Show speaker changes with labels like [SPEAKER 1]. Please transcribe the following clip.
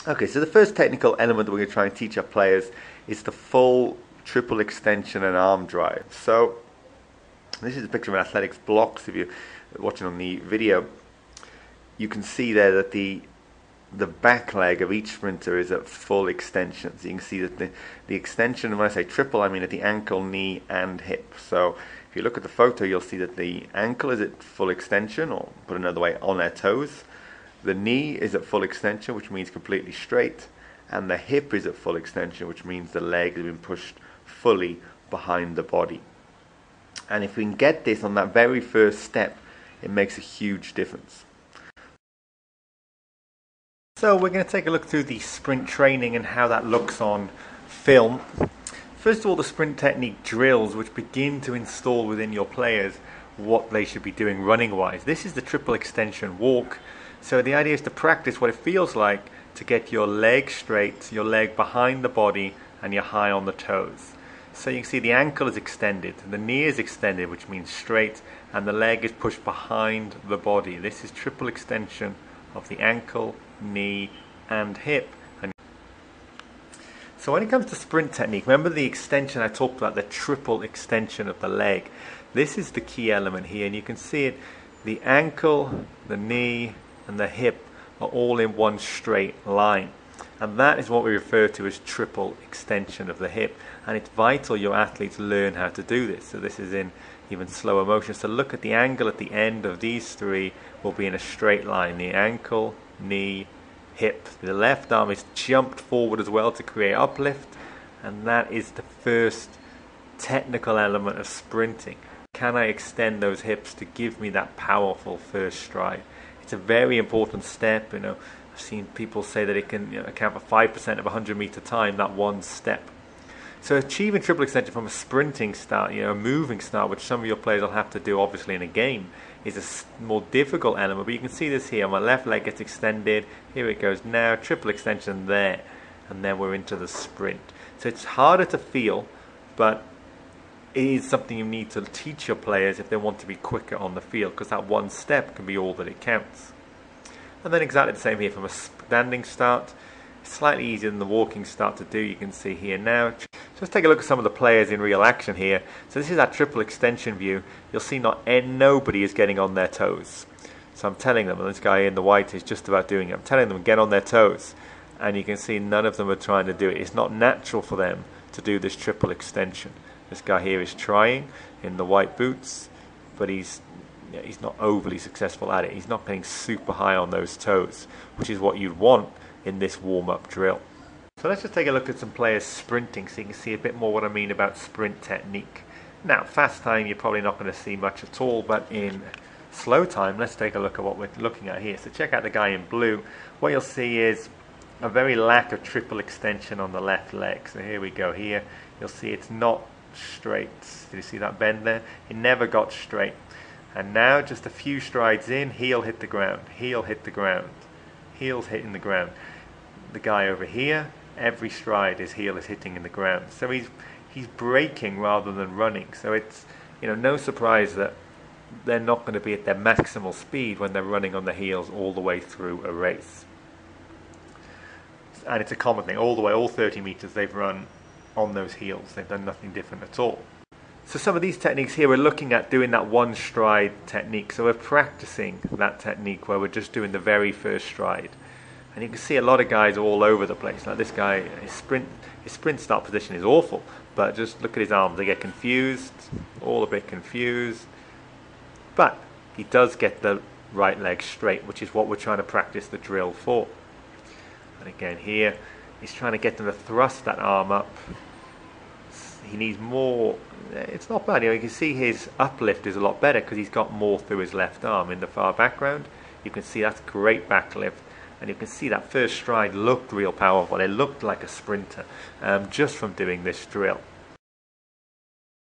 [SPEAKER 1] Okay, so the first technical element that we're going to try and teach our players is the full triple extension and arm drive. So this is a picture of an athletics blocks. If you're watching on the video, you can see there that the back leg of each sprinter is at full extension. So you can see that the extension, and when I say triple, I mean at the ankle, knee, and hip. So if you look at the photo, you'll see that the ankle is at full extension, or put another way, on their toes. The knee is at full extension, which means completely straight, and the hip is at full extension, which means the leg has been pushed fully behind the body. And if we can get this on that very first step, it makes a huge difference. So we're going to take a look through the sprint training and how that looks on film. First of all, the sprint technique drills, which begin to install within your players what they should be doing running wise. This is the triple extension walk. So the idea is to practice what it feels like to get your leg straight, your leg behind the body, and you're high on the toes. So you can see the ankle is extended, the knee is extended, which means straight, and the leg is pushed behind the body. This is triple extension of the ankle, knee, and hip. So when it comes to sprint technique, remember the extension I talked about, the triple extension of the leg. This is the key element here, and you can see it, the ankle, the knee, and the hip are all in one straight line, and that is what we refer to as triple extension of the hip. And it's vital your athletes learn how to do this. So this is in even slower motion. So look at the angle at the end of these three will be in a straight line. The ankle, knee, hip. The left arm is jumped forward as well to create uplift, and that is the first technical element of sprinting. Can I extend those hips to give me that powerful first stride? It's a very important step. I've seen people say that it can account for 5% of a 100-meter time, that one step. So achieving triple extension from a sprinting start, a moving start, which some of your players will have to do obviously in a game, is a more difficult element. But you can see this here. My left leg gets extended. Here it goes now. Triple extension there. And then we're into the sprint. So it's harder to feel, but it is something you need to teach your players if they want to be quicker on the field, because that one step can be all that it counts. And then exactly the same here from a standing start. It's slightly easier than the walking start to do. You can see here now. So let's take a look at some of the players in real action here. So this is our triple extension view. You'll see nobody is getting on their toes. So I'm telling them, and this guy in the white is just about doing it. I'm telling them get on their toes, and you can see none of them are trying to do it. It's not natural for them to do this triple extension. This guy here is trying in the white boots, but he's not overly successful at it. He's not getting super high on those toes, which is what you'd want in this warm-up drill. So let's just take a look at some players sprinting so you can see a bit more what I mean about sprint technique. Now, fast time you're probably not going to see much at all, but in slow time, let's take a look at what we're looking at here. So check out the guy in blue. What you'll see is a very lack of triple extension on the left leg. So here we go here. You'll see it's not straight. Did you see that bend there? It never got straight. And now just a few strides in, heel hit the ground, heel hit the ground, heel's hitting the ground. The guy over here, every stride his heel is hitting in the ground. So he's braking rather than running. So it's no surprise that they're not going to be at their maximal speed when they're running on the heels all the way through a race. And it's a common thing. All 30 meters they've run on those heels. They've done nothing different at all. So some of these techniques here, we're looking at doing that one stride technique. So we're practicing that technique where we're just doing the very first stride. And you can see a lot of guys all over the place. Like this guy, his sprint start position is awful. But just look at his arms. They get confused, all a bit confused. But he does get the right leg straight, which is what we're trying to practice the drill for. And again here, he's trying to get them to thrust that arm up. He needs more. It's not bad. You can see his uplift is a lot better because he's got more through his left arm. In the far background, you can see that's great backlift. And you can see that first stride looked real powerful. It looked like a sprinter just from doing this drill.